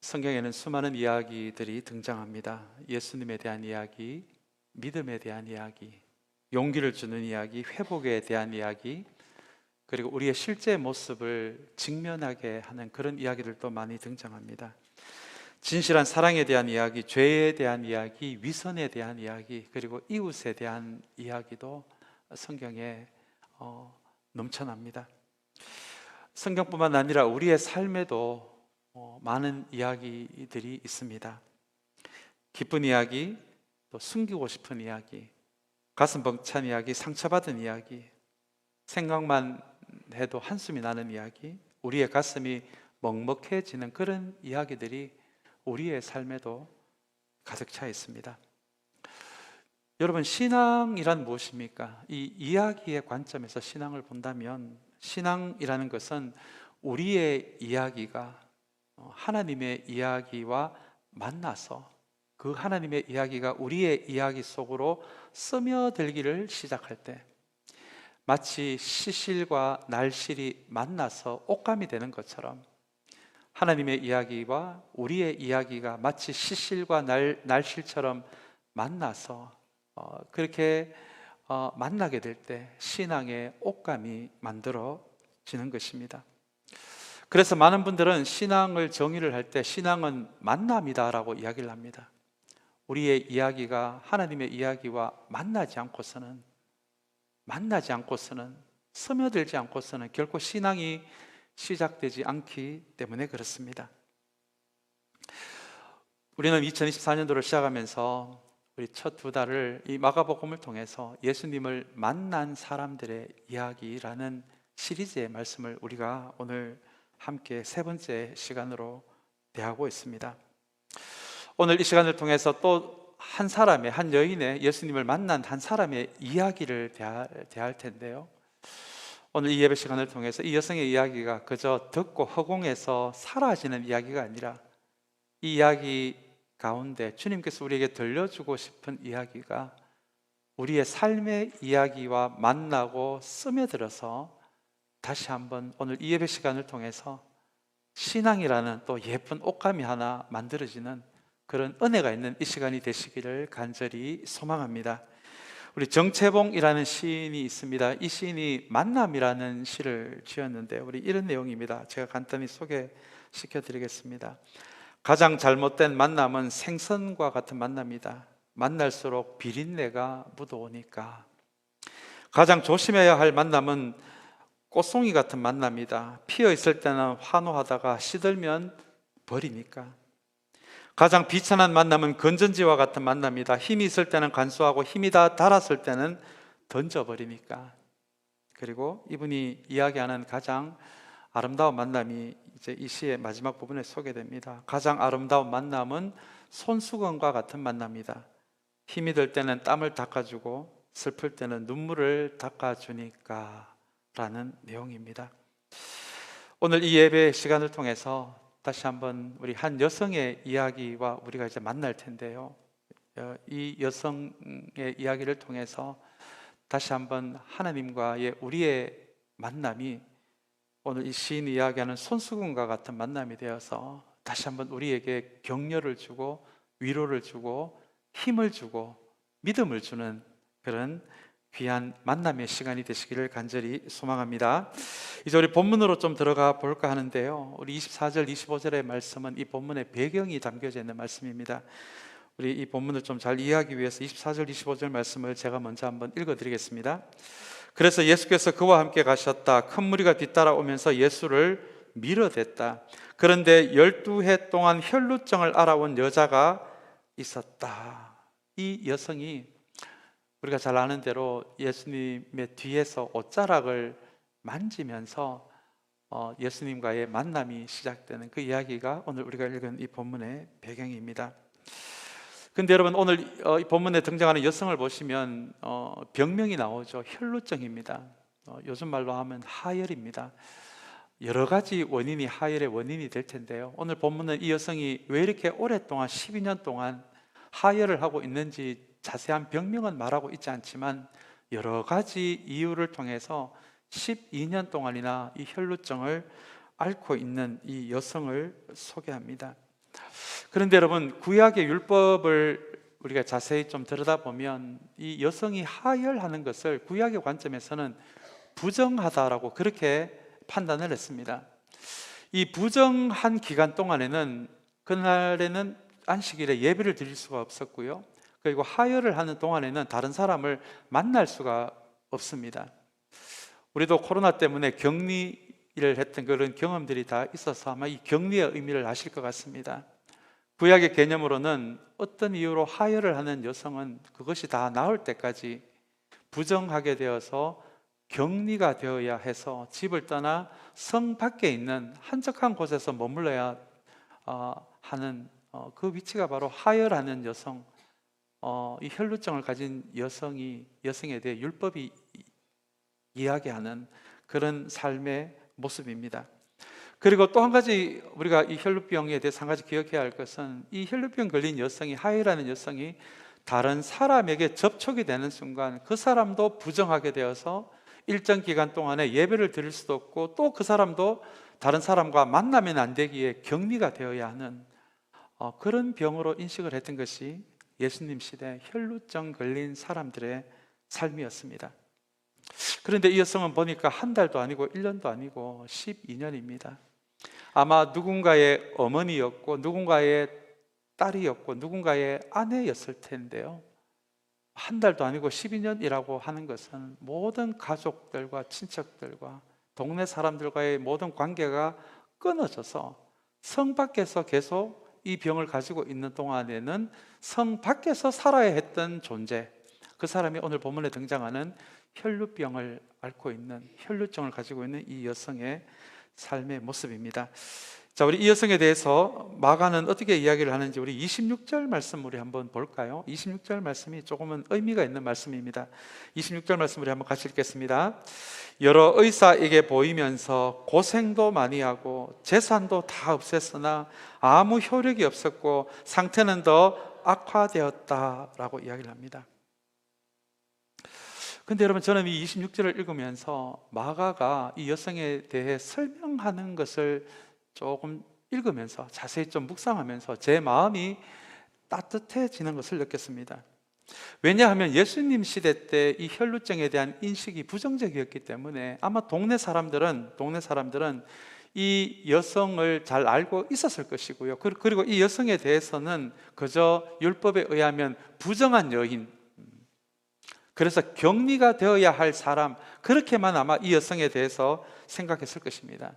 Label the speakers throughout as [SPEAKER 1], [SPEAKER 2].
[SPEAKER 1] 성경에는 수많은 이야기들이 등장합니다. 예수님에 대한 이야기, 믿음에 대한 이야기, 용기를 주는 이야기, 회복에 대한 이야기, 그리고 우리의 실제 모습을 직면하게 하는 그런 이야기들도 많이 등장합니다. 진실한 사랑에 대한 이야기, 죄에 대한 이야기, 위선에 대한 이야기, 그리고 이웃에 대한 이야기도 성경에 넘쳐납니다. 성경뿐만 아니라 우리의 삶에도 많은 이야기들이 있습니다. 기쁜 이야기, 또 숨기고 싶은 이야기, 가슴 벅찬 이야기, 상처받은 이야기, 생각만 해도 한숨이 나는 이야기, 우리의 가슴이 먹먹해지는 그런 이야기들이 우리의 삶에도 가득 차 있습니다. 여러분, 신앙이란 무엇입니까? 이 이야기의 관점에서 신앙을 본다면 신앙이라는 것은 우리의 이야기가 하나님의 이야기와 만나서 그 하나님의 이야기가 우리의 이야기 속으로 스며들기를 시작할 때 마치 시실과 날실이 만나서 옷감이 되는 것처럼 하나님의 이야기와 우리의 이야기가 마치 시실과 날실처럼 만나서 그렇게 만나게 될 때 신앙의 옷감이 만들어지는 것입니다. 그래서 많은 분들은 신앙을 정의를 할 때 신앙은 만남이다라고 이야기를 합니다. 우리의 이야기가 하나님의 이야기와 만나지 않고서는 스며들지 않고서는 결코 신앙이 시작되지 않기 때문에 그렇습니다. 우리는 2024년도를 시작하면서 우리 첫 두 달을 이 마가복음을 통해서 예수님을 만난 사람들의 이야기라는 시리즈의 말씀을 우리가 오늘 함께 세 번째 시간으로 대하고 있습니다. 오늘 이 시간을 통해서 또 한 사람의, 한 여인의, 예수님을 만난 한 사람의 이야기를 대할 텐데요, 오늘 이 예배 시간을 통해서 이 여성의 이야기가 그저 듣고 허공에서 사라지는 이야기가 아니라 이 이야기 가운데 주님께서 우리에게 들려주고 싶은 이야기가 우리의 삶의 이야기와 만나고 스며들어서 다시 한번 오늘 이 예배 시간을 통해서 신앙이라는 또 예쁜 옷감이 하나 만들어지는 그런 은혜가 있는 이 시간이 되시기를 간절히 소망합니다. 우리 정채봉이라는 시인이 있습니다. 이 시인이 만남이라는 시를 지었는데 우리 이런 내용입니다. 제가 간단히 소개시켜 드리겠습니다. 가장 잘못된 만남은 생선과 같은 만남이다. 만날수록 비린내가 묻어오니까. 가장 조심해야 할 만남은 꽃송이 같은 만남이다. 피어 있을 때는 환호하다가 시들면 버리니까. 가장 비천한 만남은 건전지와 같은 만남이다. 힘이 있을 때는 간수하고 힘이 다 닳았을 때는 던져버리니까. 그리고 이분이 이야기하는 가장 아름다운 만남이 이제 이 시의 마지막 부분에 소개됩니다. 가장 아름다운 만남은 손수건과 같은 만남이다. 힘이 들 때는 땀을 닦아주고 슬플 때는 눈물을 닦아주니까 라는 내용입니다. 오늘 이 예배 시간을 통해서 다시 한번 우리 한 여성의 이야기와 우리가 이제 만날 텐데요, 이 여성의 이야기를 통해서 다시 한번 하나님과의 우리의 만남이 오늘 이 시인이 이야기하는 손수건과 같은 만남이 되어서 다시 한번 우리에게 격려를 주고 위로를 주고 힘을 주고 믿음을 주는 그런 귀한 만남의 시간이 되시기를 간절히 소망합니다. 이제 우리 본문으로 좀 들어가 볼까 하는데요, 우리 24절 25절의 말씀은 이 본문의 배경이 담겨져 있는 말씀입니다. 우리 이 본문을 좀 잘 이해하기 위해서 24절 25절 말씀을 제가 먼저 한번 읽어드리겠습니다. 그래서 예수께서 그와 함께 가셨다. 큰 무리가 뒤따라오면서 예수를 밀어댔다. 그런데 12해 동안 혈루증을 앓아온 여자가 있었다. 이 여성이 우리가 잘 아는 대로 예수님의 뒤에서 옷자락을 만지면서 예수님과의 만남이 시작되는 그 이야기가 오늘 우리가 읽은 이 본문의 배경입니다. 근데 여러분, 오늘 이 본문에 등장하는 여성을 보시면 병명이 나오죠. 혈루증입니다. 요즘 말로 하면 하혈입니다. 여러 가지 원인이 하혈의 원인이 될 텐데요, 오늘 본문은 이 여성이 왜 이렇게 오랫동안 12년 동안 하혈을 하고 있는지 자세한 병명은 말하고 있지 않지만 여러 가지 이유를 통해서 12년 동안이나 이 혈루증을 앓고 있는 이 여성을 소개합니다. 그런데 여러분, 구약의 율법을 우리가 자세히 좀 들여다보면 이 여성이 하혈하는 것을 구약의 관점에서는 부정하다라고 그렇게 판단을 했습니다. 이 부정한 기간 동안에는, 그날에는 안식일에 예배를 드릴 수가 없었고요, 그리고 하혈을 하는 동안에는 다른 사람을 만날 수가 없습니다. 우리도 코로나 때문에 격리를 했던 그런 경험들이 다 있어서 아마 이 격리의 의미를 아실 것 같습니다. 구약의 개념으로는 어떤 이유로 하혈을 하는 여성은 그것이 다 나을 때까지 부정하게 되어서 격리가 되어야 해서 집을 떠나 성 밖에 있는 한적한 곳에서 머물러야 하는 그 위치가 바로 하혈하는 여성, 이 혈루증을 가진 여성에 대해 율법이 이야기하는 그런 삶의 모습입니다. 그리고 또 한 가지 우리가 이 혈루병에 대해서 한 가지 기억해야 할 것은, 이 혈루병 걸린 여성이, 하혈하는 여성이 다른 사람에게 접촉이 되는 순간 그 사람도 부정하게 되어서 일정 기간 동안에 예배를 드릴 수도 없고, 또 그 사람도 다른 사람과 만나면 안 되기에 격리가 되어야 하는 그런 병으로 인식을 했던 것이 예수님 시대 혈루증 걸린 사람들의 삶이었습니다. 그런데 이 여성은 보니까 한 달도 아니고 1년도 아니고 12년입니다. 아마 누군가의 어머니였고 누군가의 딸이었고 누군가의 아내였을 텐데요, 한 달도 아니고 12년이라고 하는 것은 모든 가족들과 친척들과 동네 사람들과의 모든 관계가 끊어져서 성 밖에서 계속 이 병을 가지고 있는 동안에는 성 밖에서 살아야 했던 존재, 그 사람이 오늘 본문에 등장하는 혈루병을 앓고 있는, 혈루증을 가지고 있는 이 여성의 삶의 모습입니다. 자, 우리 이 여성에 대해서 마가는 어떻게 이야기를 하는지 우리 26절 말씀 우리 한번 볼까요? 26절 말씀이 조금은 의미가 있는 말씀입니다. 26절 말씀 우리 한번 같이 읽겠습니다. 여러 의사에게 보이면서 고생도 많이 하고 재산도 다 없앴으나 아무 효력이 없었고 상태는 더 악화되었다라고 이야기를 합니다. 근데 여러분, 저는 이 26절을 읽으면서 마가가 이 여성에 대해 설명하는 것을 조금 읽으면서 자세히 좀 묵상하면서 제 마음이 따뜻해지는 것을 느꼈습니다. 왜냐하면 예수님 시대 때 이 혈루증에 대한 인식이 부정적이었기 때문에 아마 동네 사람들은 이 여성을 잘 알고 있었을 것이고요, 그리고 이 여성에 대해서는 그저 율법에 의하면 부정한 여인, 그래서 격리가 되어야 할 사람, 그렇게만 아마 이 여성에 대해서 생각했을 것입니다.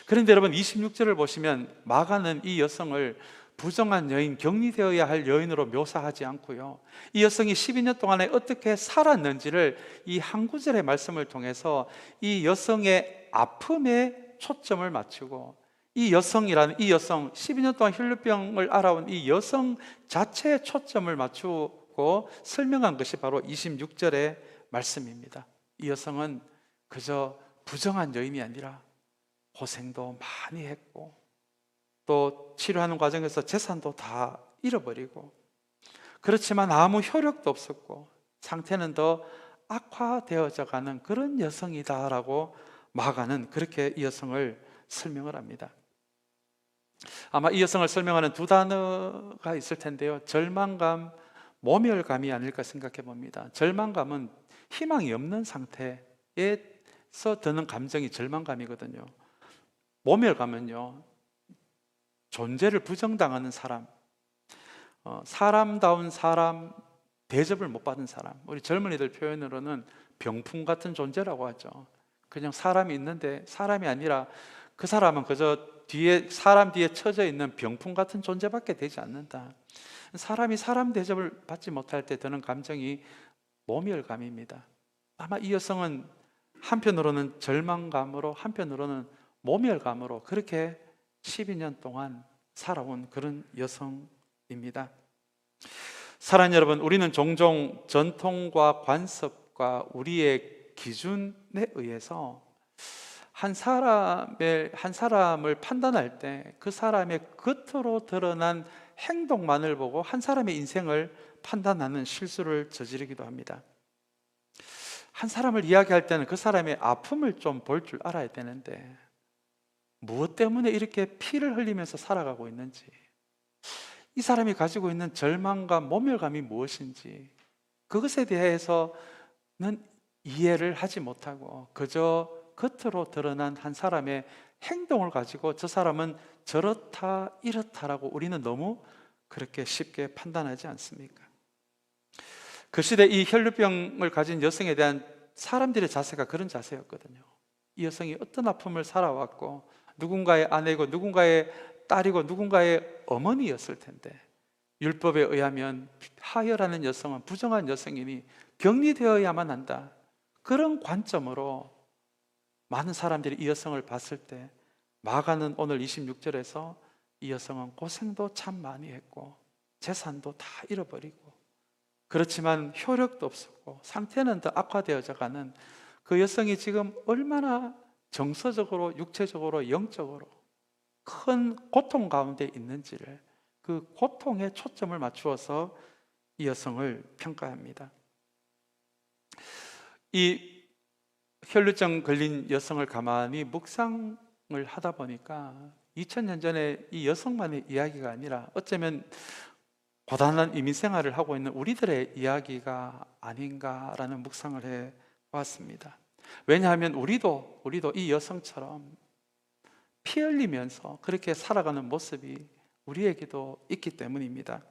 [SPEAKER 1] 그런데 여러분, 26절을 보시면 마가는 이 여성을 부정한 여인, 격리되어야 할 여인으로 묘사하지 않고요, 이 여성이 12년 동안에 어떻게 살았는지를 이 한 구절의 말씀을 통해서 이 여성의 아픔에 초점을 맞추고, 이 여성이라는, 이 여성, 12년 동안 혈루병을 앓아온 이 여성 자체에 초점을 맞추고 설명한 것이 바로 26절의 말씀입니다. 이 여성은 그저 부정한 여인이 아니라 고생도 많이 했고, 또 치료하는 과정에서 재산도 다 잃어버리고, 그렇지만 아무 효력도 없었고 상태는 더 악화되어져 가는 그런 여성이다라고 마가는 그렇게 이 여성을 설명을 합니다. 아마 이 여성을 설명하는 두 단어가 있을 텐데요, 절망감, 모멸감이 아닐까 생각해 봅니다. 절망감은 희망이 없는 상태에서 드는 감정이 절망감이거든요. 모멸감은요, 존재를 부정당하는 사람, 사람다운 사람, 대접을 못 받은 사람, 우리 젊은이들 표현으로는 병풍 같은 존재라고 하죠. 그냥 사람이 있는데 사람이 아니라 그 사람은 그저 사람 뒤에 처져 있는 병풍 같은 존재밖에 되지 않는다. 사람이 사람 대접을 받지 못할 때 드는 감정이 모멸감입니다. 아마 이 여성은 한편으로는 절망감으로, 한편으로는 모멸감으로 그렇게 12년 동안 살아온 그런 여성입니다. 사랑하는 여러분, 우리는 종종 전통과 관습과 우리의 기준에 의해서 한 사람을 판단할 때 그 사람의 겉으로 드러난 행동만을 보고 한 사람의 인생을 판단하는 실수를 저지르기도 합니다. 한 사람을 이야기할 때는 그 사람의 아픔을 좀 볼 줄 알아야 되는데 무엇 때문에 이렇게 피를 흘리면서 살아가고 있는지, 이 사람이 가지고 있는 절망과 모멸감이 무엇인지 그것에 대해서는 이해를 하지 못하고 그저 겉으로 드러난 한 사람의 행동을 가지고 저 사람은 저렇다 이렇다라고 우리는 너무 그렇게 쉽게 판단하지 않습니까? 그 시대 이 혈루병을 가진 여성에 대한 사람들의 자세가 그런 자세였거든요. 이 여성이 어떤 아픔을 살아왔고 누군가의 아내고 누군가의 딸이고 누군가의 어머니였을 텐데 율법에 의하면 하혈하는 여성은 부정한 여성이니 격리되어야만 한다. 그런 관점으로 많은 사람들이 이 여성을 봤을 때 마가는 오늘 26절에서 이 여성은 고생도 참 많이 했고 재산도 다 잃어버리고 그렇지만 효력도 없었고 상태는 더 악화되어져 가는 그 여성이 지금 얼마나 정서적으로 육체적으로 영적으로 큰 고통 가운데 있는지를 그 고통에 초점을 맞추어서 이 여성을 평가합니다. 이 혈루증 걸린 여성을 가만히 묵상을 하다 보니까 2000년 전에 이 여성만의 이야기가 아니라 어쩌면 고단한 이민 생활을 하고 있는 우리들의 이야기가 아닌가라는 묵상을 해 왔습니다. 왜냐하면 우리도 이 여성처럼 피 흘리면서 그렇게 살아가는 모습이 우리에게도 있기 때문입니다.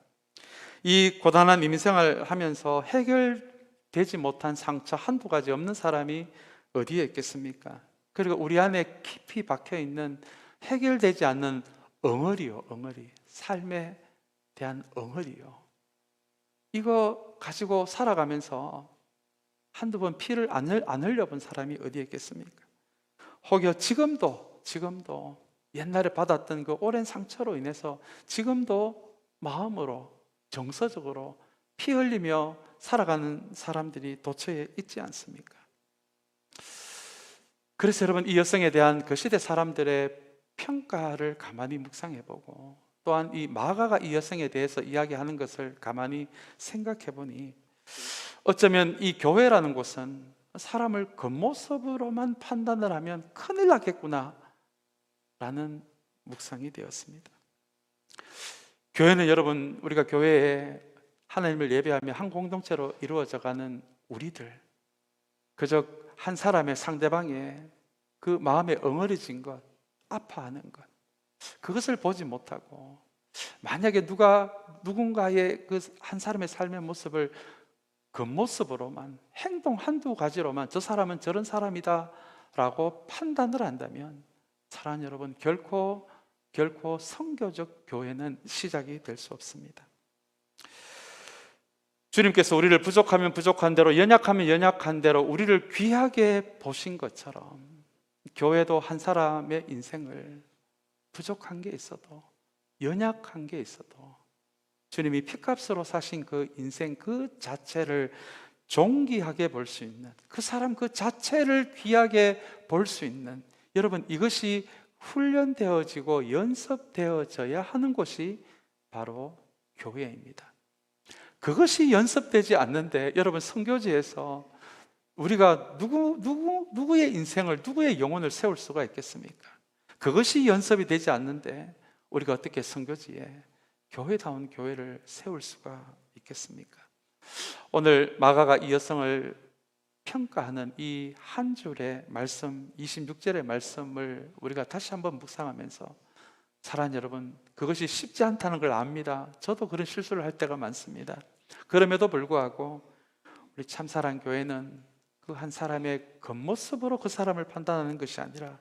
[SPEAKER 1] 이 고단한 이민 생활을 하면서 해결되지 못한 상처 한두 가지 없는 사람이 어디에 있겠습니까? 그리고 우리 안에 깊이 박혀 있는 해결되지 않는 엉어리요, 엉어리. 삶에 대한 엉어리요. 이거 가지고 살아가면서 한두 번 피를 안 흘려본 사람이 어디에 있겠습니까? 혹여 지금도 옛날에 받았던 그 오랜 상처로 인해서 지금도 마음으로 정서적으로 피 흘리며 살아가는 사람들이 도처에 있지 않습니까? 그래서 여러분 이 여성에 대한 그 시대 사람들의 평가를 가만히 묵상해보고 또한 이 마가가 이 여성에 대해서 이야기하는 것을 가만히 생각해보니 어쩌면 이 교회라는 곳은 사람을 겉모습으로만 판단을 하면 큰일 나겠구나 라는 묵상이 되었습니다. 교회는 여러분 우리가 교회에 하나님을 예배하며 한 공동체로 이루어져가는 우리들 그저 한 사람의 상대방의 그 마음에 엉어리진 것 아파하는 것 그것을 보지 못하고 만약에 누군가의 그 한 사람의 삶의 모습을 겉모습으로만 행동 한두 가지로만 저 사람은 저런 사람이다 라고 판단을 한다면 사랑하는 여러분 결코 성교적 교회는 시작이 될 수 없습니다. 주님께서 우리를 부족하면 부족한 대로 연약하면 연약한 대로 우리를 귀하게 보신 것처럼 교회도 한 사람의 인생을 부족한 게 있어도 연약한 게 있어도 주님이 피값으로 사신 그 인생 그 자체를 존귀하게 볼 수 있는 그 사람 그 자체를 귀하게 볼 수 있는 여러분 이것이 훈련되어지고 연습되어져야 하는 곳이 바로 교회입니다. 그것이 연습되지 않는데 여러분 선교지에서 우리가 누구의 인생을 누구의 영혼을 세울 수가 있겠습니까? 그것이 연습이 되지 않는데 우리가 어떻게 선교지에 교회다운 교회를 세울 수가 있겠습니까? 오늘 마가가 이 여성을 평가하는 이 한 줄의 말씀 26절의 말씀을 우리가 다시 한번 묵상하면서 사랑하는 여러분 그것이 쉽지 않다는 걸 압니다. 저도 그런 실수를 할 때가 많습니다. 그럼에도 불구하고 우리 참사랑 교회는 그 한 사람의 겉모습으로 그 사람을 판단하는 것이 아니라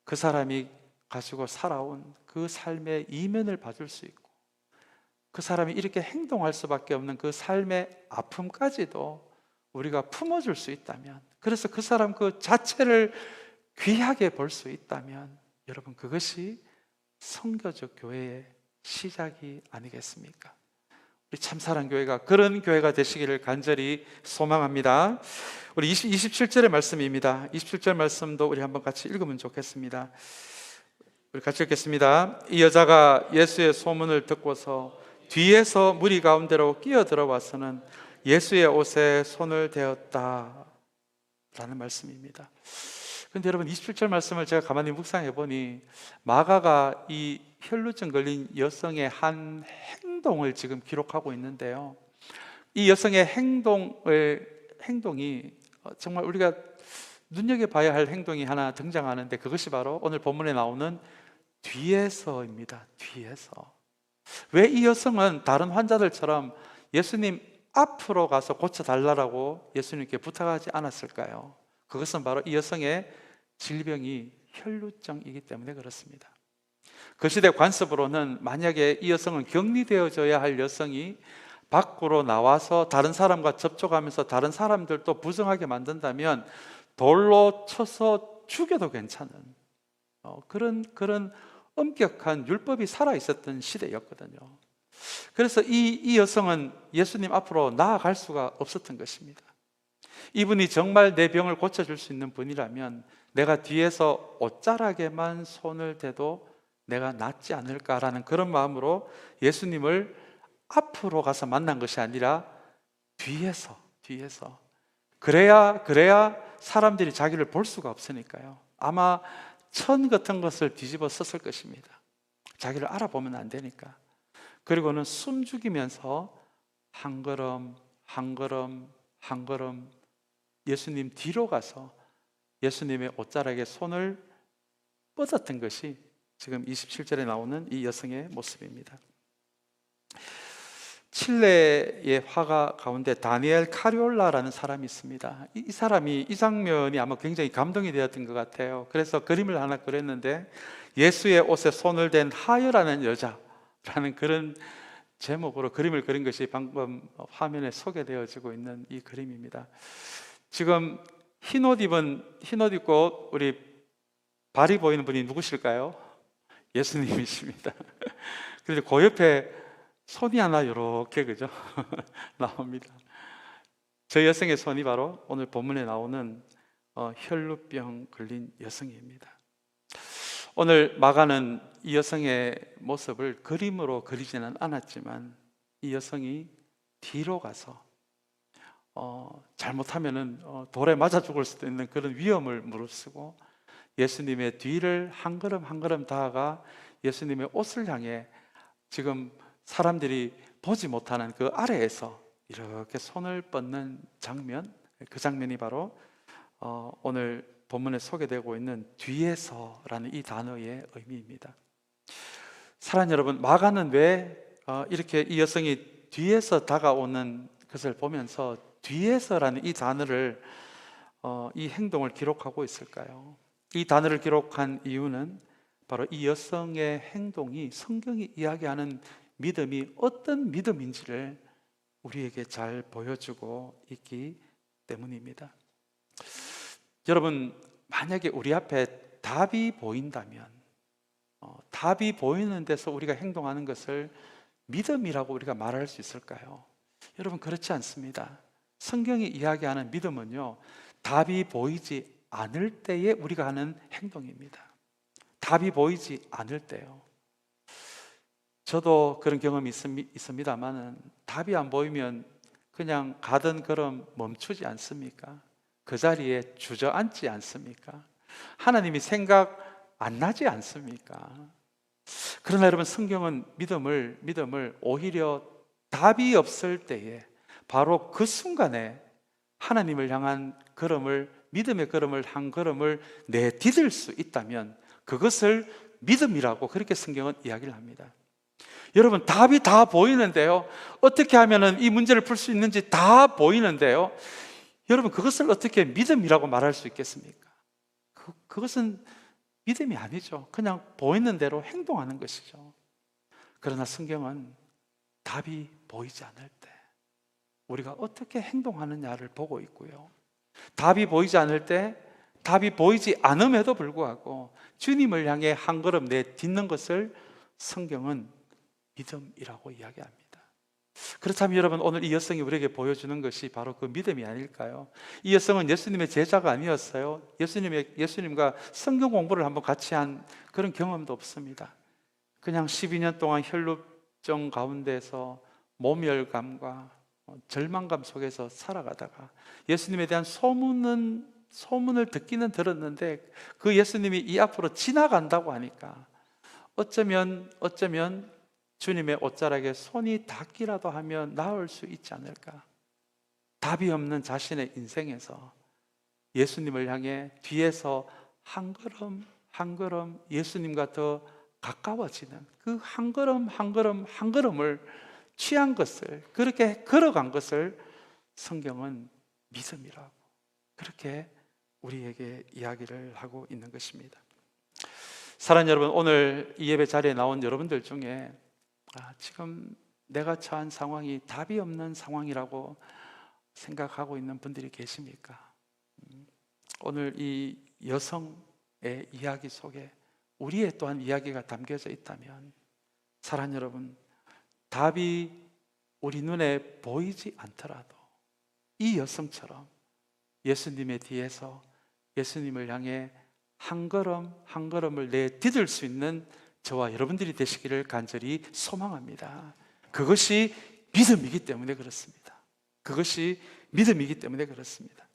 [SPEAKER 1] 그 사람이 가지고 살아온 그 삶의 이면을 봐줄 수 있고 그 사람이 이렇게 행동할 수밖에 없는 그 삶의 아픔까지도 우리가 품어줄 수 있다면 그래서 그 사람 그 자체를 귀하게 볼 수 있다면 여러분 그것이 선교적 교회의 시작이 아니겠습니까? 우리 참사랑 교회가 그런 교회가 되시기를 간절히 소망합니다. 우리 27절의 말씀입니다. 27절 말씀도 우리 한번 같이 읽으면 좋겠습니다. 우리 같이 읽겠습니다. 이 여자가 예수의 소문을 듣고서 뒤에서 무리 가운데로 끼어들어와서는 예수의 옷에 손을 대었다 라는 말씀입니다. 그런데 여러분 27절 말씀을 제가 가만히 묵상해 보니 마가가 이 혈루증 걸린 여성의 한 행동을 지금 기록하고 있는데요. 이 여성의 행동이 정말 우리가 눈여겨봐야 할 행동이 하나 등장하는데, 그것이 바로 오늘 본문에 나오는 뒤에서입니다. 뒤에서. 왜 이 여성은 다른 환자들처럼 예수님 앞으로 가서 고쳐달라고 예수님께 부탁하지 않았을까요? 그것은 바로 이 여성의 질병이 혈루증이기 때문에 그렇습니다. 그 시대 관습으로는 만약에 이 여성은 격리되어져야 할 여성이 밖으로 나와서 다른 사람과 접촉하면서 다른 사람들도 부정하게 만든다면 돌로 쳐서 죽여도 괜찮은 그런 엄격한 율법이 살아 있었던 시대였거든요. 그래서 이 여성은 예수님 앞으로 나아갈 수가 없었던 것입니다. 이분이 정말 내 병을 고쳐줄 수 있는 분이라면 내가 뒤에서 옷자락에만 손을 대도 내가 낫지 않을까라는 그런 마음으로 예수님을 앞으로 가서 만난 것이 아니라 뒤에서 그래야 사람들이 자기를 볼 수가 없으니까요. 아마 천 같은 것을 뒤집어 썼을 것입니다. 자기를 알아보면 안 되니까. 그리고는 숨 죽이면서 한 걸음 예수님 뒤로 가서 예수님의 옷자락에 손을 뻗었던 것이 지금 27절에 나오는 이 여성의 모습입니다. 칠레의 화가 가운데 다니엘 카리올라라는 사람이 있습니다. 이 사람이 이 장면이 아마 굉장히 감동이 되었던 것 같아요. 그래서 그림을 하나 그렸는데, 예수의 옷에 손을 댄 하여라는 여자라는 그런 제목으로 그림을 그린 것이 방금 화면에 소개되어지고 있는 이 그림입니다. 지금 흰 옷 입고 우리 발이 보이는 분이 누구실까요? 예수님이십니다. 그런데 그 옆에 손이 하나 이렇게 그죠? 나옵니다. 저 여성의 손이 바로 오늘 본문에 나오는 혈루병 걸린 여성입니다. 오늘 마가는 이 여성의 모습을 그림으로 그리지는 않았지만 이 여성이 뒤로 가서 잘못하면은 돌에 맞아 죽을 수도 있는 그런 위험을 무릅쓰고 예수님의 뒤를 한 걸음 한 걸음 다가가 예수님의 옷을 향해 지금 사람들이 보지 못하는 그 아래에서 이렇게 손을 뻗는 장면, 그 장면이 바로 오늘 본문에 소개되고 있는 뒤에서라는 이 단어의 의미입니다. 사랑하는 여러분, 마가는 왜 이렇게 이 여성이 뒤에서 다가오는 것을 보면서 뒤에서라는 이 단어를 이 행동을 기록하고 있을까요? 이 단어를 기록한 이유는 바로 이 여성의 행동이 성경이 이야기하는 믿음이 어떤 믿음인지를 우리에게 잘 보여주고 있기 때문입니다. 여러분, 만약에 우리 앞에 답이 보인다면 답이 보이는 데서 우리가 행동하는 것을 믿음이라고 우리가 말할 수 있을까요? 여러분, 그렇지 않습니다. 성경이 이야기하는 믿음은요, 답이 보이지 않을 때에 우리가 하는 행동입니다. 답이 보이지 않을 때요. 저도 그런 경험이 있습니다만 답이 안 보이면 그냥 가던 걸음 멈추지 않습니까? 그 자리에 주저앉지 않습니까? 하나님이 생각 안 나지 않습니까? 그러나 여러분, 성경은 믿음을 오히려 답이 없을 때에 바로 그 순간에 하나님을 향한 믿음의 걸음을 한 걸음을 내디딜 수 있다면 그것을 믿음이라고 그렇게 성경은 이야기를 합니다. 여러분, 답이 다 보이는데요, 어떻게 하면 이 문제를 풀 수 있는지 다 보이는데요, 여러분, 그것을 어떻게 믿음이라고 말할 수 있겠습니까? 그것은 믿음이 아니죠. 그냥 보이는 대로 행동하는 것이죠. 그러나 성경은 답이 보이지 않을 때 우리가 어떻게 행동하느냐를 보고 있고요, 답이 보이지 않을 때, 답이 보이지 않음에도 불구하고 주님을 향해 한 걸음 내딛는 것을 성경은 믿음이라고 이야기합니다. 그렇다면 여러분, 오늘 이 여성이 우리에게 보여주는 것이 바로 그 믿음이 아닐까요? 이 여성은 예수님의 제자가 아니었어요. 예수님과 성경 공부를 한번 같이 한 그런 경험도 없습니다. 그냥 12년 동안 혈루증 가운데서 모멸감과 절망감 속에서 살아가다가 예수님에 대한 소문을 듣기는 들었는데 그 예수님이 이 앞으로 지나간다고 하니까 어쩌면 주님의 옷자락에 손이 닿기라도 하면 나을 수 있지 않을까? 답이 없는 자신의 인생에서 예수님을 향해 뒤에서 한 걸음 한 걸음 예수님과 더 가까워지는 그 한 걸음 한 걸음 한 걸음을 취한 것을, 그렇게 걸어간 것을 성경은 믿음이라고 그렇게 우리에게 이야기를 하고 있는 것입니다. 사랑하는 여러분, 오늘 이 예배 자리에 나온 여러분들 중에 지금 내가 처한 상황이 답이 없는 상황이라고 생각하고 있는 분들이 계십니까? 오늘 이 여성의 이야기 속에 우리의 또한 이야기가 담겨져 있다면, 사랑하는 여러분, 답이 우리 눈에 보이지 않더라도 이 여성처럼 예수님의 뒤에서 예수님을 향해 한 걸음 한 걸음을 내디딜 수 있는 저와 여러분들이 되시기를 간절히 소망합니다. 그것이 믿음이기 때문에 그렇습니다. 그것이 믿음이기 때문에 그렇습니다.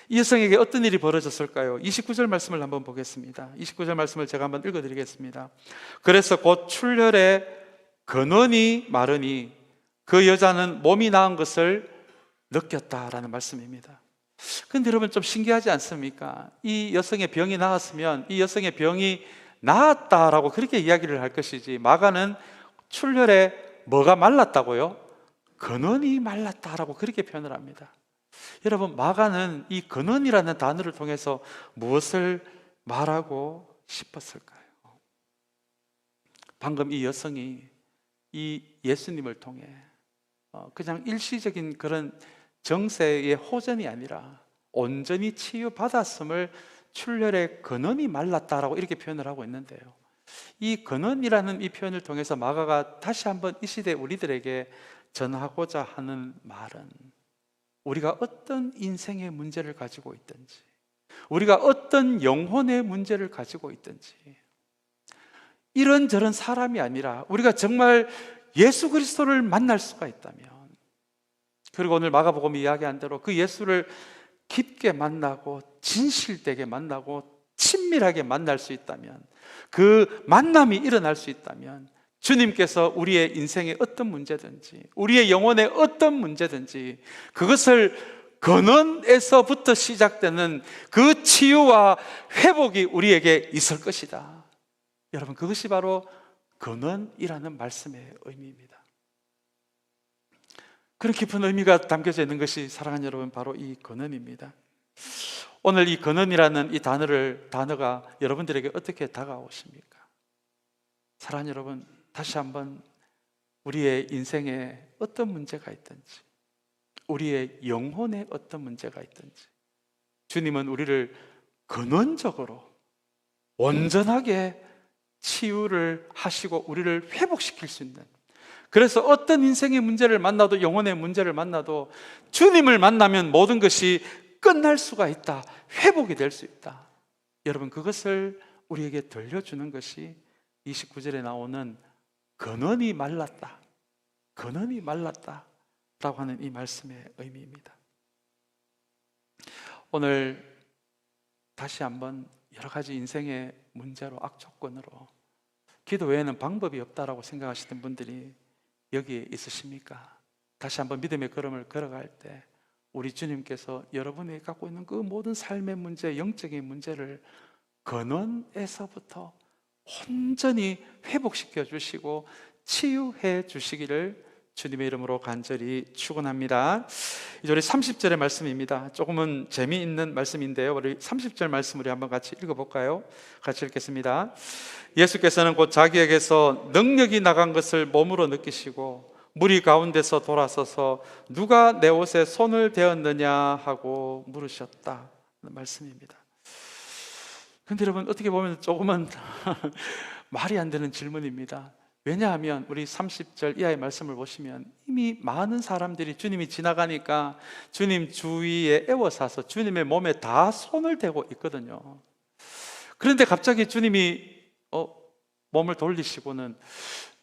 [SPEAKER 1] 이 여성에게 어떤 일이 벌어졌을까요? 29절 말씀을 한번 보겠습니다. 29절 말씀을 제가 한번 읽어드리겠습니다. 그래서 곧 출혈에 근원이 마르니 그 여자는 몸이 나은 것을 느꼈다라는 말씀입니다. 근데 여러분, 좀 신기하지 않습니까? 이 여성의 병이 나았으면 이 여성의 병이 나았다라고 그렇게 이야기를 할 것이지, 마가는 출혈에 뭐가 말랐다고요? 근원이 말랐다라고 그렇게 표현을 합니다. 여러분, 마가는 이 근원이라는 단어를 통해서 무엇을 말하고 싶었을까요? 방금 이 여성이 이 예수님을 통해 그냥 일시적인 그런 정세의 호전이 아니라 온전히 치유받았음을 출혈의 근원이 말랐다라고 이렇게 표현을 하고 있는데요, 이 근원이라는 이 표현을 통해서 마가가 다시 한번 이 시대 우리들에게 전하고자 하는 말은, 우리가 어떤 인생의 문제를 가지고 있든지, 우리가 어떤 영혼의 문제를 가지고 있든지, 이런저런 사람이 아니라 우리가 정말 예수 그리스도를 만날 수가 있다면, 그리고 오늘 마가복음이 이야기한 대로 그 예수를 깊게 만나고 진실되게 만나고 친밀하게 만날 수 있다면, 그 만남이 일어날 수 있다면, 주님께서 우리의 인생의 어떤 문제든지, 우리의 영혼의 어떤 문제든지 그것을 근원에서부터 시작되는 그 치유와 회복이 우리에게 있을 것이다. 여러분, 그것이 바로 근원이라는 말씀의 의미입니다. 그런 깊은 의미가 담겨져 있는 것이, 사랑하는 여러분, 바로 이 근원입니다. 오늘 이 근원이라는 이 단어가 여러분들에게 어떻게 다가오십니까? 사랑하는 여러분, 다시 한번 우리의 인생에 어떤 문제가 있든지, 우리의 영혼에 어떤 문제가 있든지, 주님은 우리를 근원적으로 온전하게 치유를 하시고 우리를 회복시킬 수 있는, 그래서 어떤 인생의 문제를 만나도, 영혼의 문제를 만나도 주님을 만나면 모든 것이 끝날 수가 있다, 회복이 될 수 있다. 여러분, 그것을 우리에게 들려주는 것이 29절에 나오는 근원이 말랐다, 근원이 말랐다 라고 하는 이 말씀의 의미입니다. 오늘 다시 한번 여러 가지 인생의 문제로, 악조건으로 기도 외에는 방법이 없다라고 생각하시는 분들이 여기에 있으십니까? 다시 한번 믿음의 걸음을 걸어갈 때 우리 주님께서 여러분이 갖고 있는 그 모든 삶의 문제, 영적인 문제를 근원에서부터 온전히 회복시켜 주시고 치유해 주시기를 주님의 이름으로 간절히 축원합니다. 이제 우리 30절의 말씀입니다. 조금은 재미있는 말씀인데요, 우리 30절 말씀 우리 한번 같이 읽어볼까요? 같이 읽겠습니다. 예수께서는 곧 자기에게서 능력이 나간 것을 몸으로 느끼시고 무리 가운데서 돌아서서 누가 내 옷에 손을 대었느냐 하고 물으셨다 말씀입니다. 근데 여러분, 어떻게 보면 조금은 말이 안 되는 질문입니다. 왜냐하면 우리 30절 이하의 말씀을 보시면 이미 많은 사람들이 주님이 지나가니까 주님 주위에 에워싸서 주님의 몸에 다 손을 대고 있거든요. 그런데 갑자기 주님이 몸을 돌리시고는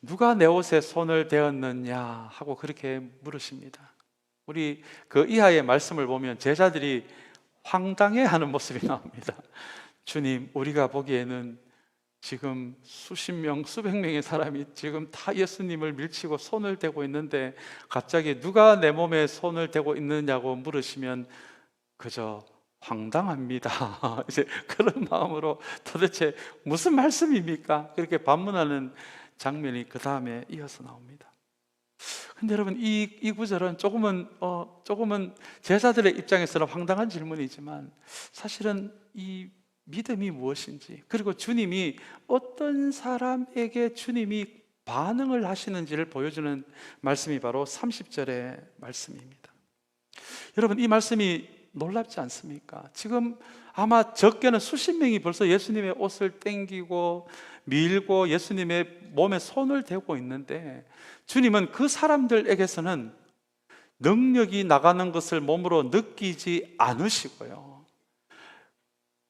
[SPEAKER 1] 누가 내 옷에 손을 대었느냐 하고 그렇게 물으십니다. 우리 그 이하의 말씀을 보면 제자들이 황당해하는 모습이 나옵니다. 주님, 우리가 보기에는 지금 수십 명, 수백 명의 사람이 지금 다 예수님을 밀치고 손을 대고 있는데 갑자기 누가 내 몸에 손을 대고 있느냐고 물으시면 그저 황당합니다. 이제 그런 마음으로 도대체 무슨 말씀입니까? 그렇게 반문하는 장면이 그 다음에 이어서 나옵니다. 근데 여러분, 이 구절은 조금은 제자들의 입장에서는 황당한 질문이지만 사실은 이 믿음이 무엇인지, 그리고 주님이 어떤 사람에게 주님이 반응을 하시는지를 보여주는 말씀이 바로 30절의 말씀입니다. 여러분, 이 말씀이 놀랍지 않습니까? 지금 아마 적게는 수십 명이 벌써 예수님의 옷을 땡기고 밀고 예수님의 몸에 손을 대고 있는데, 주님은 그 사람들에게서는 능력이 나가는 것을 몸으로 느끼지 않으시고요,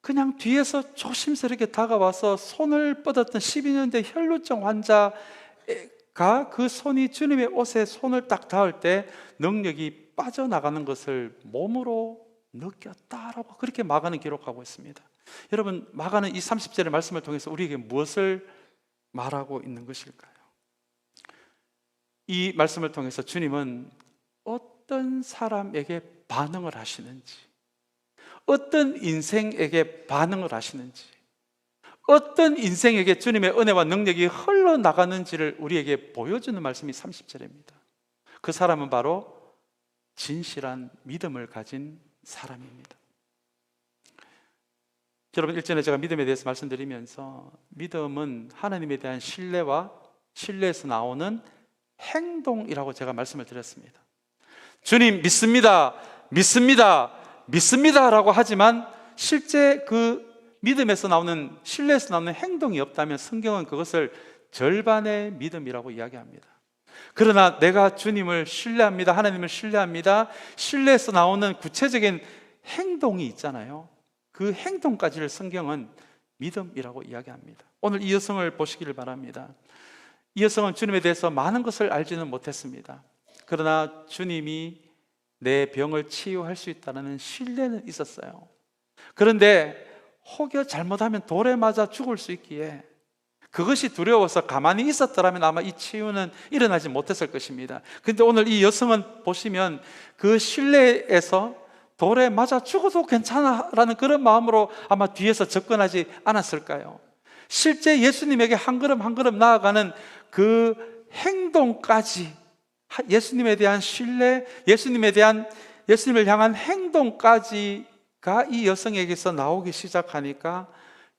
[SPEAKER 1] 그냥 뒤에서 조심스럽게 다가와서 손을 뻗었던 12년대 혈루증 환자가 그 손이 주님의 옷에 손을 딱 닿을 때 능력이 빠져나가는 것을 몸으로 느꼈다라고 그렇게 마가는 기록하고 있습니다. 여러분, 마가는 이 30절의 말씀을 통해서 우리에게 무엇을 말하고 있는 것일까요? 이 말씀을 통해서 주님은 어떤 사람에게 반응을 하시는지, 어떤 인생에게 반응을 하시는지, 어떤 인생에게 주님의 은혜와 능력이 흘러나가는지를 우리에게 보여주는 말씀이 30절입니다. 그 사람은 바로 진실한 믿음을 가진 사람입니다. 여러분, 일전에 제가 믿음에 대해서 말씀드리면서 믿음은 하나님에 대한 신뢰와 신뢰에서 나오는 행동이라고 제가 말씀을 드렸습니다. 주님 믿습니다, 믿습니다, 믿습니다라고 하지만 실제 그 믿음에서 나오는, 신뢰에서 나오는 행동이 없다면 성경은 그것을 절반의 믿음이라고 이야기합니다. 그러나 내가 주님을 신뢰합니다, 하나님을 신뢰합니다, 신뢰에서 나오는 구체적인 행동이 있잖아요. 그 행동까지를 성경은 믿음이라고 이야기합니다. 오늘 이 여성을 보시기를 바랍니다. 이 여성은 주님에 대해서 많은 것을 알지는 못했습니다. 그러나 주님이 내 병을 치유할 수 있다는 신뢰는 있었어요. 그런데 혹여 잘못하면 돌에 맞아 죽을 수 있기에 그것이 두려워서 가만히 있었더라면 아마 이 치유는 일어나지 못했을 것입니다. 그런데 오늘 이 여성은 보시면 그 신뢰에서 돌에 맞아 죽어도 괜찮아라는 그런 마음으로 아마 뒤에서 접근하지 않았을까요? 실제 예수님에게 한 걸음 한 걸음 나아가는 그 행동까지, 예수님에 대한 신뢰, 예수님을 향한 행동까지가 이 여성에게서 나오기 시작하니까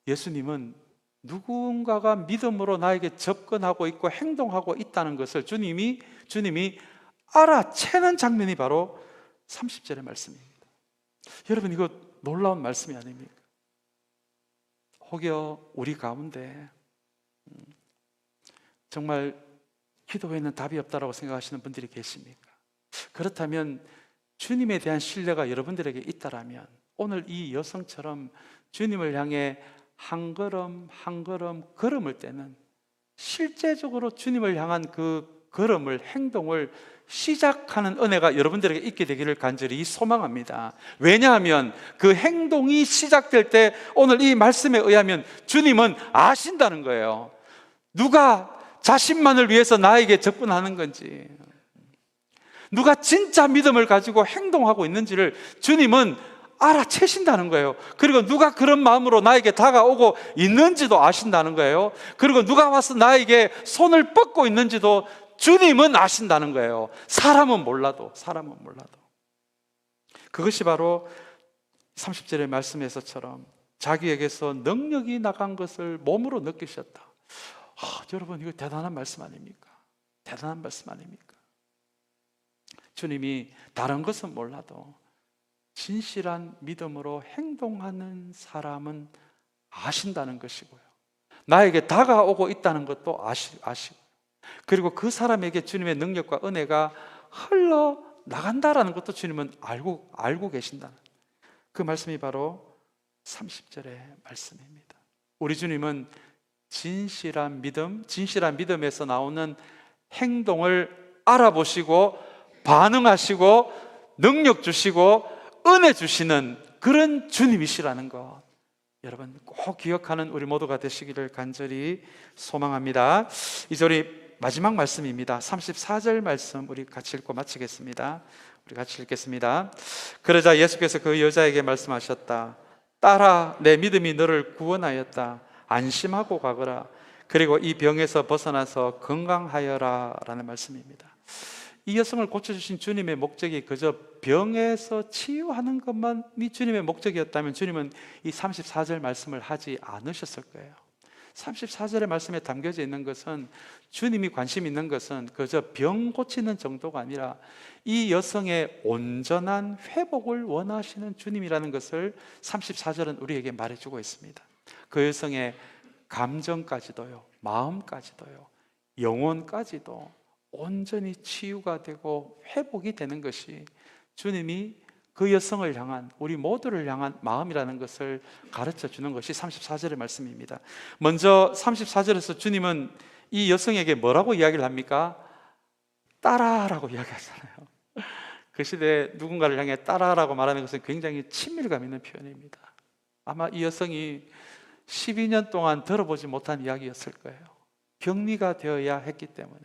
[SPEAKER 1] 예수님은 누군가가 믿음으로 나에게 접근하고 있고 행동하고 있다는 것을 주님이 알아채는 장면이 바로 30절의 말씀입니다. 여러분, 이거 놀라운 말씀이 아닙니까? 혹여 우리 가운데 정말 기도에는 답이 없다라고 생각하시는 분들이 계십니까? 그렇다면 주님에 대한 신뢰가 여러분들에게 있다라면 오늘 이 여성처럼 주님을 향해 한 걸음 한 걸음 걸음을 때는 실제적으로 주님을 향한 그 걸음을, 행동을 시작하는 은혜가 여러분들에게 있게 되기를 간절히 소망합니다. 왜냐하면 그 행동이 시작될 때 오늘 이 말씀에 의하면 주님은 아신다는 거예요. 누가 자신만을 위해서 나에게 접근하는 건지, 누가 진짜 믿음을 가지고 행동하고 있는지를 주님은 알아채신다는 거예요. 그리고 누가 그런 마음으로 나에게 다가오고 있는지도 아신다는 거예요. 그리고 누가 와서 나에게 손을 뻗고 있는지도 주님은 아신다는 거예요. 사람은 몰라도. 그것이 바로 30절의 말씀에서처럼 자기에게서 능력이 나간 것을 몸으로 느끼셨다. 여러분, 이거 대단한 말씀 아닙니까? 대단한 말씀 아닙니까? 주님이 다른 것은 몰라도 진실한 믿음으로 행동하는 사람은 아신다는 것이고요, 나에게 다가오고 있다는 것도 아시고, 그리고 그 사람에게 주님의 능력과 은혜가 흘러나간다라는 것도 주님은 알고 계신다. 그 말씀이 바로 30절의 말씀입니다. 우리 주님은 진실한 믿음에서 나오는 행동을 알아보시고 반응하시고 능력 주시고 은혜 주시는 그런 주님이시라는 것, 여러분 꼭 기억하는 우리 모두가 되시기를 간절히 소망합니다. 이제 우리 마지막 말씀입니다. 34절 말씀 우리 같이 읽고 마치겠습니다. 우리 같이 읽겠습니다. 그러자 예수께서 그 여자에게 말씀하셨다. 딸아, 내 믿음이 너를 구원하였다. 안심하고 가거라. 그리고 이 병에서 벗어나서 건강하여라 라는 말씀입니다. 이 여성을 고쳐주신 주님의 목적이 그저 병에서 치유하는 것만이 주님의 목적이었다면 주님은 이 34절 말씀을 하지 않으셨을 거예요. 34절의 말씀에 담겨져 있는 것은, 주님이 관심 있는 것은 그저 병 고치는 정도가 아니라 이 여성의 온전한 회복을 원하시는 주님이라는 것을 34절은 우리에게 말해주고 있습니다. 그 여성의 감정까지도요, 마음까지도요, 영혼까지도 온전히 치유가 되고 회복이 되는 것이 주님이 그 여성을 향한, 우리 모두를 향한 마음이라는 것을 가르쳐 주는 것이 34절의 말씀입니다. 먼저 34절에서 주님은 이 여성에게 뭐라고 이야기를 합니까? 딸아라고 이야기하잖아요. 그 시대에 누군가를 향해 딸아라고 말하는 것은 굉장히 친밀감 있는 표현입니다. 아마 이 여성이 12년 동안 들어보지 못한 이야기였을 거예요. 격리가 되어야 했기 때문에.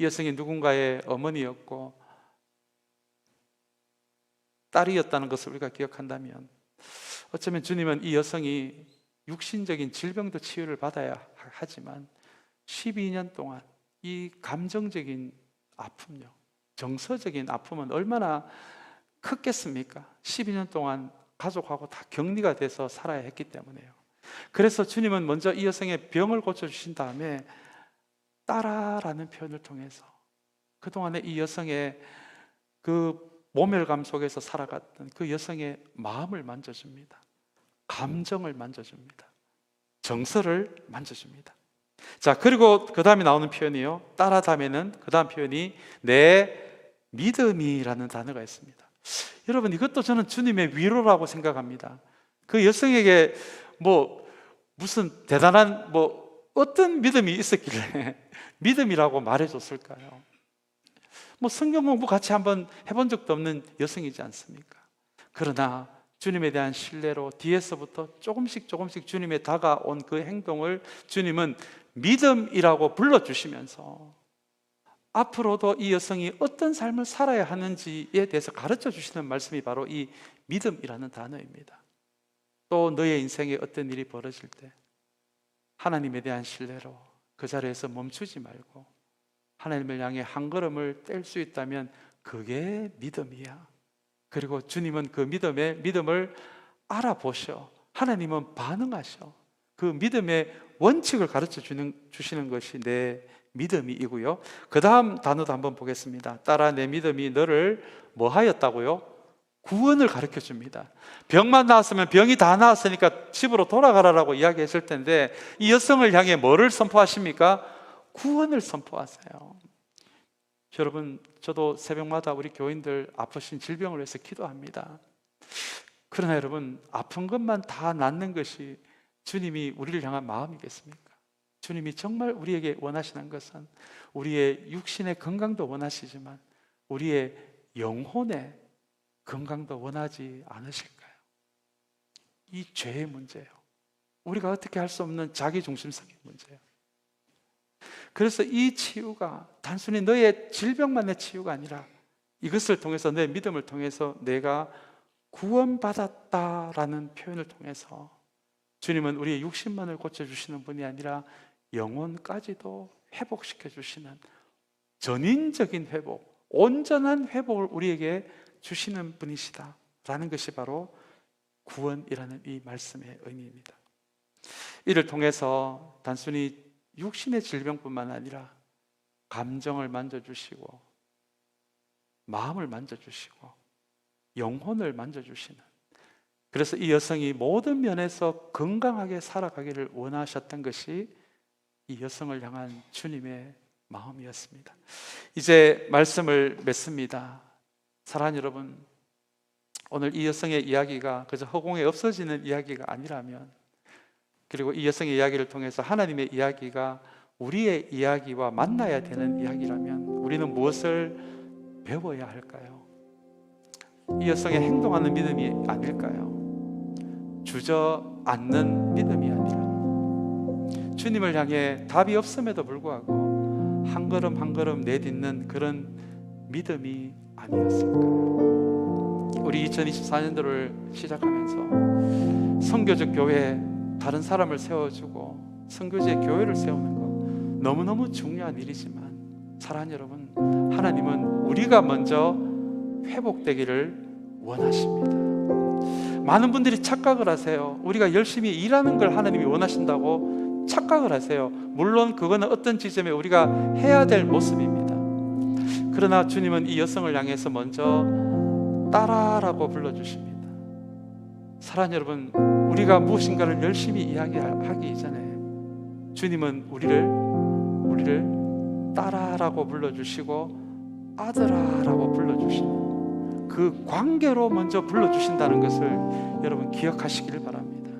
[SPEAKER 1] 이 여성이 누군가의 어머니였고 딸이었다는 것을 우리가 기억한다면, 어쩌면 주님은 이 여성이 육신적인 질병도 치유를 받아야 하지만 12년 동안 이 감정적인 아픔요, 정서적인 아픔은 얼마나 크겠습니까? 12년 동안 가족하고 다 격리가 돼서 살아야 했기 때문에요. 그래서 주님은 먼저 이 여성의 병을 고쳐주신 다음에 딸아라는 표현을 통해서 그동안에 이 여성의 그 모멸감 속에서 살아갔던 그 여성의 마음을 만져줍니다. 감정을 만져줍니다. 정서를 만져줍니다. 자, 그리고 그 다음에 나오는 표현이요, 딸아 다음에는 그 다음 표현이 내 믿음이라는 단어가 있습니다. 여러분, 이것도 저는 주님의 위로라고 생각합니다. 그 여성에게 무슨 대단한 어떤 믿음이 있었길래 믿음이라고 말해줬을까요? 성경 공부 같이 한번 해본 적도 없는 여성이지 않습니까? 그러나 주님에 대한 신뢰로 뒤에서부터 조금씩 주님에 다가온 그 행동을 주님은 믿음이라고 불러주시면서 앞으로도 이 여성이 어떤 삶을 살아야 하는지에 대해서 가르쳐 주시는 말씀이 바로 이 믿음이라는 단어입니다. 또 너의 인생에 어떤 일이 벌어질 때 하나님에 대한 신뢰로 그 자리에서 멈추지 말고 하나님을 향해 한 걸음을 뗄 수 있다면 그게 믿음이야. 그리고 주님은 그 믿음을 알아보셔. 하나님은 반응하셔. 그 믿음의 원칙을 가르쳐 주시는 것이 내 믿음이고요. 그 다음 단어도 한번 보겠습니다. 딸아, 내 믿음이 너를 뭐 하였다고요? 구원을 가르쳐 줍니다. 병만 나았으면 병이 다 나았으니까 집으로 돌아가라라고 이야기했을 텐데 이 여성을 향해 뭐를 선포하십니까? 구원을 선포하세요. 여러분, 저도 새벽마다 우리 교인들 아프신 질병을 위해서 기도합니다. 그러나 여러분, 아픈 것만 다 낫는 것이 주님이 우리를 향한 마음이겠습니까? 주님이 정말 우리에게 원하시는 것은 우리의 육신의 건강도 원하시지만 우리의 영혼의 건강도 원하지 않으실까요? 이 죄의 문제예요. 우리가 어떻게 할 수 없는 자기중심적인 문제예요. 그래서 이 치유가 단순히 너의 질병만의 치유가 아니라 이것을 통해서, 내 믿음을 통해서 내가 구원받았다라는 표현을 통해서 주님은 우리의 육신만을 고쳐주시는 분이 아니라 영혼까지도 회복시켜 주시는 전인적인 회복, 온전한 회복을 우리에게 주시는 분이시다라는 것이 바로 구원이라는 이 말씀의 의미입니다. 이를 통해서 단순히 육신의 질병뿐만 아니라 감정을 만져주시고 마음을 만져주시고 영혼을 만져주시는, 그래서 이 여성이 모든 면에서 건강하게 살아가기를 원하셨던 것이 이 여성을 향한 주님의 마음이었습니다. 이제 말씀을 맺습니다. 사랑하는 여러분, 오늘 이 여성의 이야기가 그저 허공에 없어지는 이야기가 아니라면, 그리고 이 여성의 이야기를 통해서 하나님의 이야기가 우리의 이야기와 만나야 되는 이야기라면 우리는 무엇을 배워야 할까요? 이 여성의 행동하는 믿음이 아닐까요? 주저앉는 믿음이 아니라 주님을 향해 답이 없음에도 불구하고 한 걸음 한 걸음 내딛는 그런 믿음이 아니었을까. 우리 2024년도를 시작하면서 선교적 교회, 다른 사람을 세워주고 선교지의 교회를 세우는 것 너무너무 중요한 일이지만 사랑하는 여러분, 하나님은 우리가 먼저 회복되기를 원하십니다. 많은 분들이 착각을 하세요. 우리가 열심히 일하는 걸 하나님이 원하신다고 착각을 하세요. 물론 그거는 어떤 지점에 우리가 해야 될 모습입니다. 그러나 주님은 이 여성을 향해서 먼저 따라라고 불러주십니다. 사랑하는 여러분, 우리가 무엇인가를 열심히 이야기하기 전에 주님은 우리를 따라라고 불러주시고 아들아라고 불러주시는 그 관계로 먼저 불러주신다는 것을 여러분 기억하시기를 바랍니다.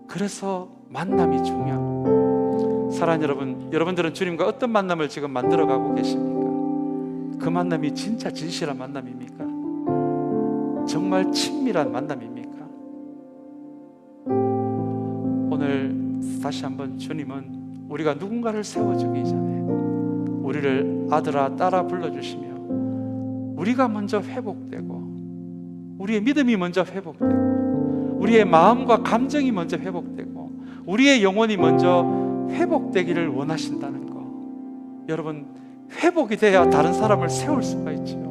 [SPEAKER 1] 그래서 만남이 중요합니다. 사랑하는 여러분, 여러분들은 주님과 어떤 만남을 지금 만들어가고 계십니까? 그 만남이 진짜 진실한 만남입니까? 정말 친밀한 만남입니까? 오늘 다시 한번 주님은 우리가 누군가를 세워주기 전에 우리를 아들아 딸아 불러주시며 우리가 먼저 회복되고 우리의 믿음이 먼저 회복되고 우리의 마음과 감정이 먼저 회복되고 우리의 영혼이 먼저 회복되기를 원하신다는 거. 여러분, 회복이 돼야 다른 사람을 세울 수가 있지요.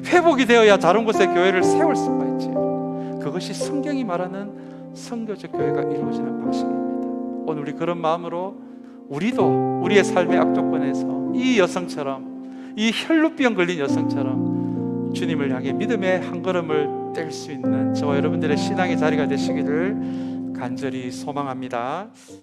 [SPEAKER 1] 회복이 되어야 다른 곳에 교회를 세울 수가 있지요. 그것이 성경이 말하는 선교적 교회가 이루어지는 방식입니다. 오늘 우리 그런 마음으로 우리도 우리의 삶의 악조건에서 이 여성처럼, 이 혈루병 걸린 여성처럼 주님을 향해 믿음의 한 걸음을 뗄 수 있는 저와 여러분들의 신앙의 자리가 되시기를 간절히 소망합니다.